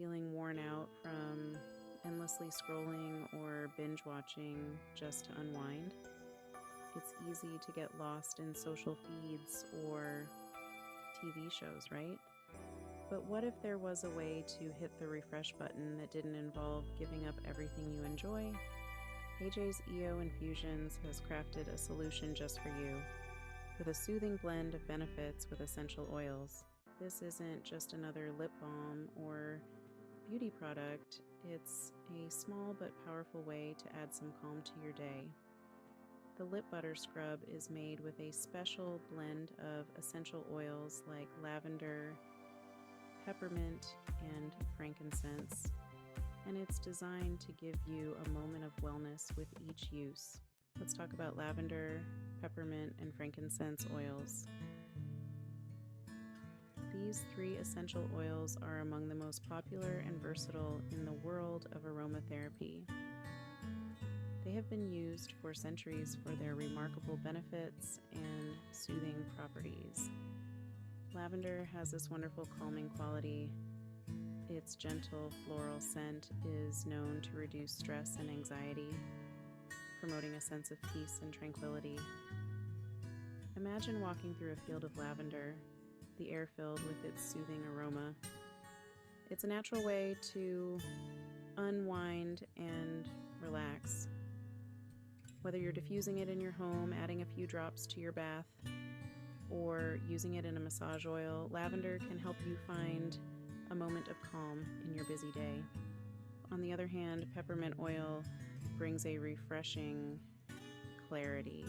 feeling worn out from endlessly scrolling or binge watching just to unwind. It's easy to get lost in social feeds or TV shows, right? But what if there was a way to hit the refresh button that didn't involve giving up everything you enjoy? AJ's EO Infusions has crafted a solution just for you. With a soothing blend of benefits with essential oils. This isn't just another lip balm or beauty product, it's a small but powerful way to add some calm to your day. The lip butter scrub is made with a special blend of essential oils like lavender, peppermint, and frankincense, and it's designed to give you a moment of wellness with each use. Let's talk about lavender, peppermint, and frankincense oils. These 3 essential oils are among the most popular and versatile in the world of aromatherapy. They have been used for centuries for their remarkable benefits and soothing properties. Lavender has this wonderful calming quality. Its gentle floral scent is known to reduce stress and anxiety, promoting a sense of peace and tranquility. Imagine walking through a field of lavender, the air filled with its soothing aroma. It's a natural way to unwind and relax. Whether you're diffusing it in your home, adding a few drops to your bath, or using it in a massage oil, lavender can help you find a moment of calm in your busy day. On the other hand, peppermint oil brings a refreshing clarity.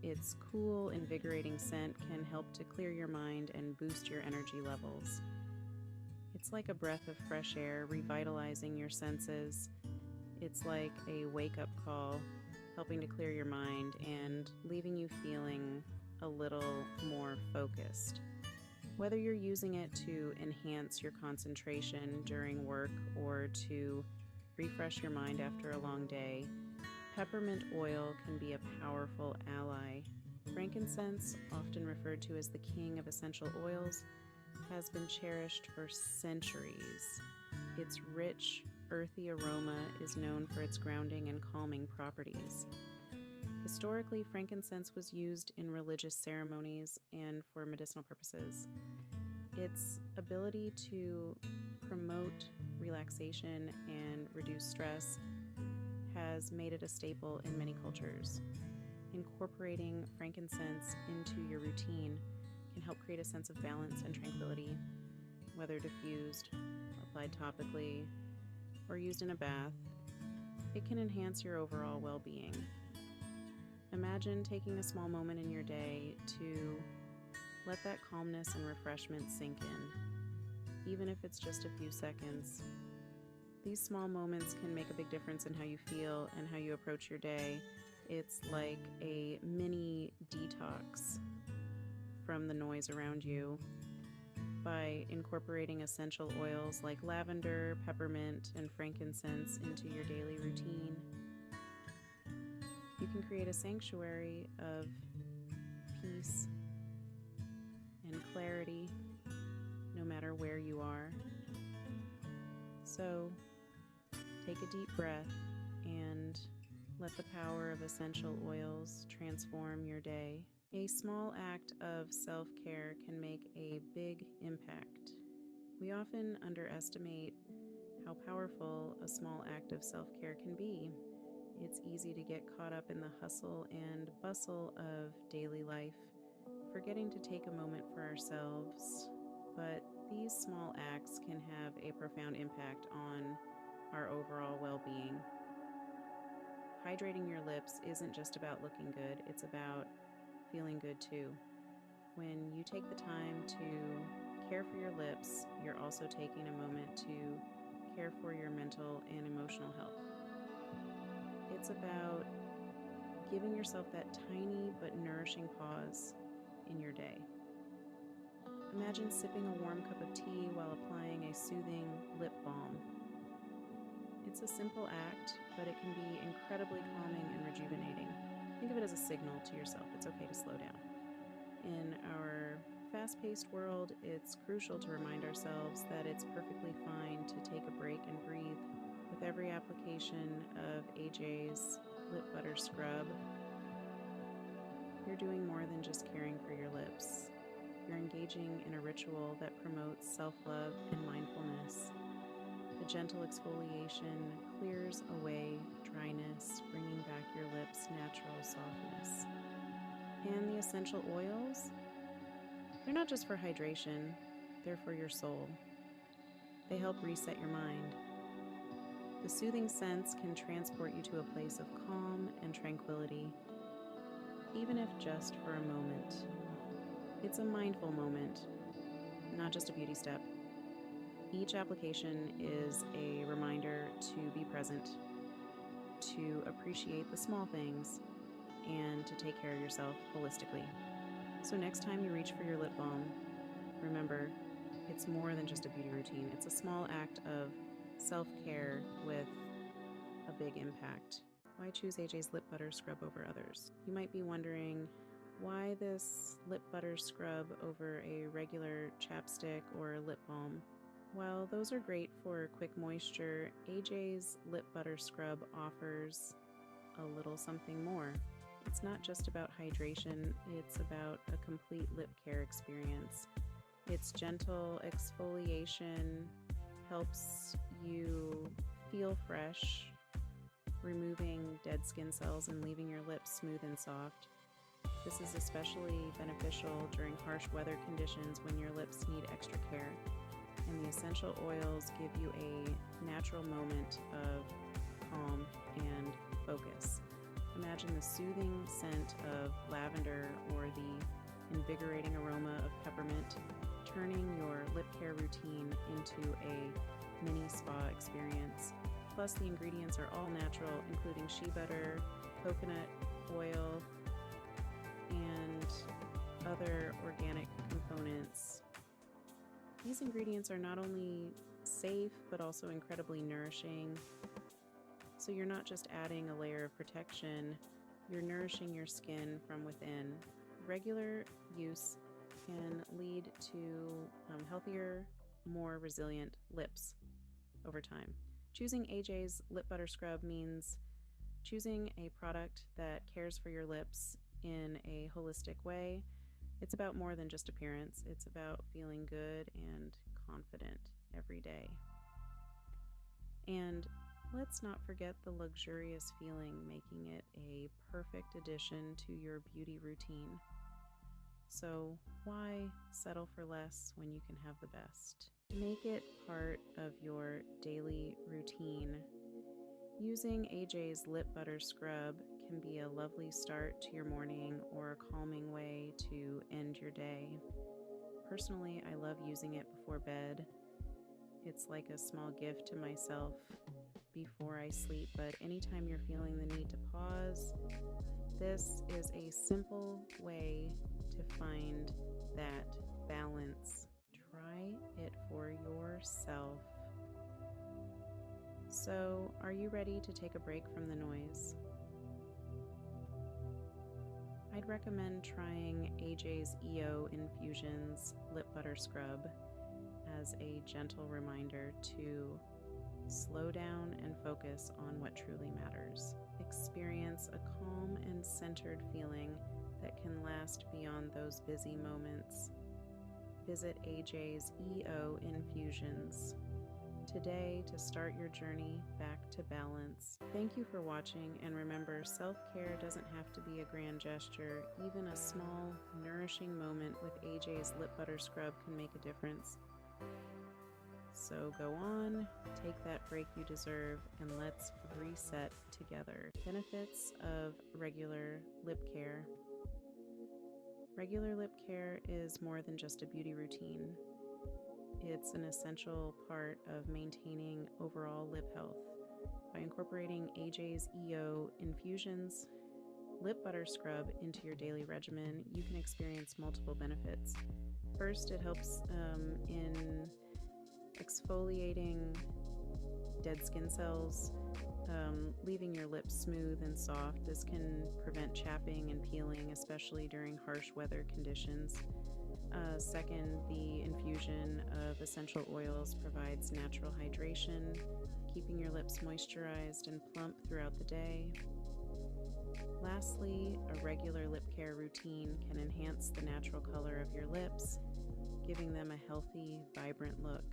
Its cool, invigorating scent can help to clear your mind and boost your energy levels. It's like a breath of fresh air, revitalizing your senses. It's like a wake-up call, helping to clear your mind and leaving you feeling a little more focused. Whether you're using it to enhance your concentration during work or to refresh your mind after a long day, peppermint oil can be a powerful ally. Frankincense, often referred to as the king of essential oils, has been cherished for centuries. Its rich, earthy aroma is known for its grounding and calming properties. Historically, frankincense was used in religious ceremonies and for medicinal purposes. Its ability to promote relaxation and reduce stress has made it a staple in many cultures. Incorporating frankincense into your routine can help create a sense of balance and tranquility, whether diffused, applied topically, or used in a bath. It can enhance your overall well-being. Imagine taking a small moment in your day to let that calmness and refreshment sink in, even if it's just a few seconds. These small moments can make a big difference in how you feel and how you approach your day. It's like a mini detox from the noise around you. By incorporating essential oils like lavender, peppermint, and frankincense into your daily routine, you can create a sanctuary of peace and clarity no matter where you are. So take a deep breath and let the power of essential oils transform your day. A small act of self-care can make a big impact. We often underestimate how powerful a small act of self-care can be. It's easy to get caught up in the hustle and bustle of daily life, forgetting to take a moment for ourselves. But these small acts can have a profound impact on our overall well-being. Hydrating your lips isn't just about looking good, it's about feeling good too. When you take the time to care for your lips, you're also taking a moment to care for your mental and emotional health. It's about giving yourself that tiny but nourishing pause in your day. Imagine sipping a warm cup of tea while applying a soothing lip balm. It's a simple act, but it can be incredibly calming and rejuvenating. Think of it as a signal to yourself. It's okay to slow down. In our fast-paced world, it's crucial to remind ourselves that it's perfectly fine to every application of AJ's Lip Butter Scrub, you're doing more than just caring for your lips. You're engaging in a ritual that promotes self-love and mindfulness. The gentle exfoliation clears away dryness, bringing back your lips' natural softness. And the essential oils, they're not just for hydration, they're for your soul. They help reset your mind. The soothing scents can transport you to a place of calm and tranquility, even if just for a moment. It's a mindful moment, not just a beauty step. Each application is a reminder to be present, to appreciate the small things, and to take care of yourself holistically. So next time you reach for your lip balm, remember, it's more than just a beauty routine. It's a small act of self-care with a big impact. Why choose AJ's Lip Butter Scrub over others? You might be wondering, why this lip butter scrub over a regular chapstick or lip balm? While those are great for quick moisture, AJ's Lip Butter Scrub offers a little something more. It's not just about hydration, it's about a complete lip care experience. Its gentle exfoliation helps you feel fresh, removing dead skin cells and leaving your lips smooth and soft. This is especially beneficial during harsh weather conditions when your lips need extra care. And the essential oils give you a natural moment of calm and focus. Imagine the soothing scent of lavender or the invigorating aroma of peppermint, turning your lip care routine into a mini spa experience. Plus, the ingredients are all natural, including shea butter, coconut oil, and other organic components. These ingredients are not only safe, but also incredibly nourishing. So you're not just adding a layer of protection, you're nourishing your skin from within. Regular use can lead to healthier, more resilient lips over time. Choosing AJ's Lip Butter Scrub means choosing a product that cares for your lips in a holistic way. It's about more than just appearance. It's about feeling good and confident every day. And let's not forget the luxurious feeling, making it a perfect addition to your beauty routine. So why settle for less when you can have the best? Make it part of your daily routine. Using AJ's Lip Butter Scrub can be a lovely start to your morning or a calming way to end your day. Personally, I love using it before bed. It's like a small gift to myself before I sleep, but anytime you're feeling the need to pause, this is a simple way to find that balance. Try it for yourself. So, are you ready to take a break from the noise? I'd recommend trying AJ's EO Infusions Lip Butter Scrub as a gentle reminder to slow down and focus on what truly matters. Experience a calm and centered feeling that can last beyond those busy moments. Visit AJ's EO Infusions today to start your journey back to balance. Thank you for watching, and remember, self-care doesn't have to be a grand gesture. Even a small, nourishing moment with AJ's Lip Butter Scrub can make a difference. So go on, take that break you deserve, and let's reset together. Benefits of regular lip care. Regular lip care is more than just a beauty routine. It's an essential part of maintaining overall lip health. By incorporating AJ's EO Infusions Lip Butter Scrub into your daily regimen, you can experience multiple benefits. First, it helps in exfoliating dead skin cells, leaving your lips smooth and soft. This can prevent chapping and peeling, especially during harsh weather conditions. Second, the infusion of essential oils provides natural hydration, keeping your lips moisturized and plump throughout the day. Lastly, a regular lip care routine can enhance the natural color of your lips, giving them a healthy, vibrant look.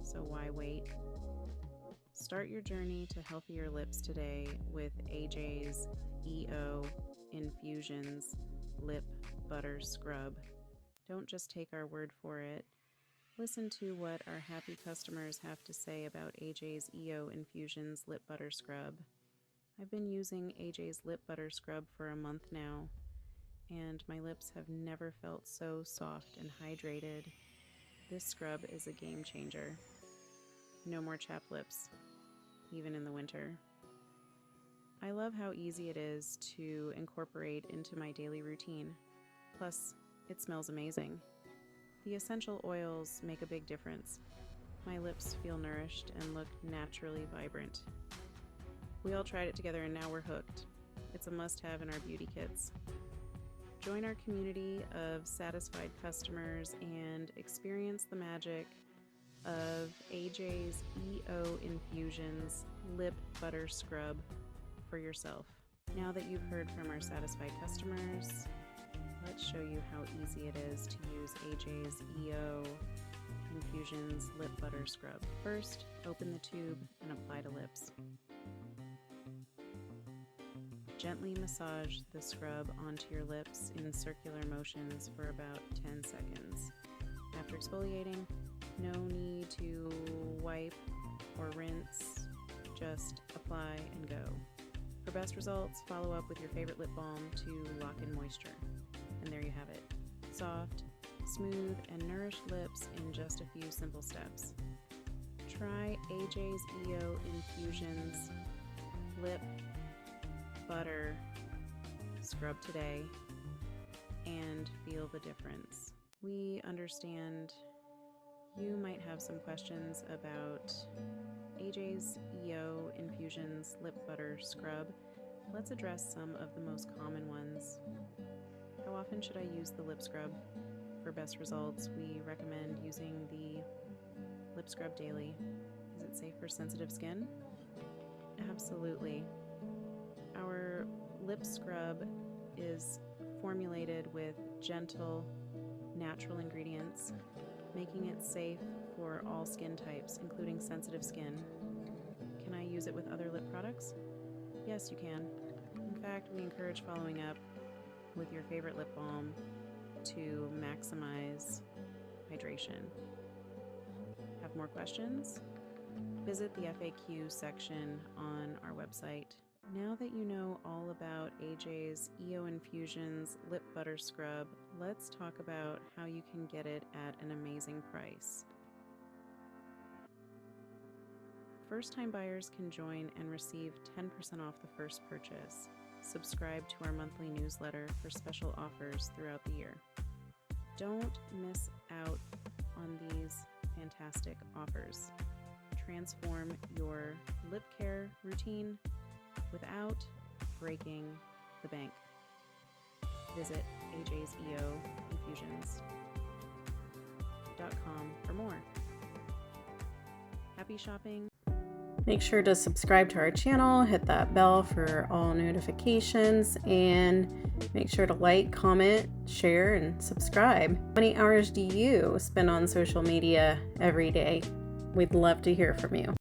So why wait? Start your journey to healthier lips today with AJ's EO Infusions Lip Butter Scrub. Don't just take our word for it. Listen to what our happy customers have to say about AJ's EO Infusions Lip Butter Scrub. I've been using AJ's Lip Butter Scrub for a month now, and my lips have never felt so soft and hydrated. This scrub is a game changer. No more chapped lips, even in the winter. I love how easy it is to incorporate into my daily routine. Plus, it smells amazing. The essential oils make a big difference. My lips feel nourished and look naturally vibrant. We all tried it together and now we're hooked. It's a must-have in our beauty kits. Join our community of satisfied customers and experience the magic of AJ's EO Infusions Lip Butter Scrub for yourself. Now that you've heard from our satisfied customers, let's show you how easy it is to use AJ's EO Infusions Lip Butter Scrub. First, open the tube and apply to lips. Gently massage the scrub onto your lips in circular motions for about 10 seconds. After exfoliating, no need to wipe or rinse, just apply and go. For best results, follow up with your favorite lip balm to lock in moisture. And there you have it. Soft, smooth, and nourished lips in just a few simple steps. Try AJ's EO Infusions Lip Butter Scrub today and feel the difference. We understand you might have some questions about AJ's EO Infusions Lip Butter Scrub. Let's address some of the most common ones. How often should I use the lip scrub? For best results, we recommend using the lip scrub daily. Is it safe for sensitive skin? Absolutely. Our lip scrub is formulated with gentle, natural ingredients, making it safe for all skin types, including sensitive skin. Can I use it with other lip products? Yes, you can. In fact, we encourage following up with your favorite lip balm to maximize hydration. Have more questions? Visit the FAQ section on our website. Now that you know all about AJ's EO Infusions Lip Butter Scrub, let's talk about how you can get it at an amazing price. First-time buyers can join and receive 10% off the first purchase. Subscribe to our monthly newsletter for special offers throughout the year. Don't miss out on these fantastic offers. Transform your lip care routine without breaking the bank. Visit ajseoinfusions.com for more. Happy shopping! Make sure to subscribe to our channel, hit that bell for all notifications, and make sure to like, comment, share, and subscribe. How many hours do you spend on social media every day? We'd love to hear from you.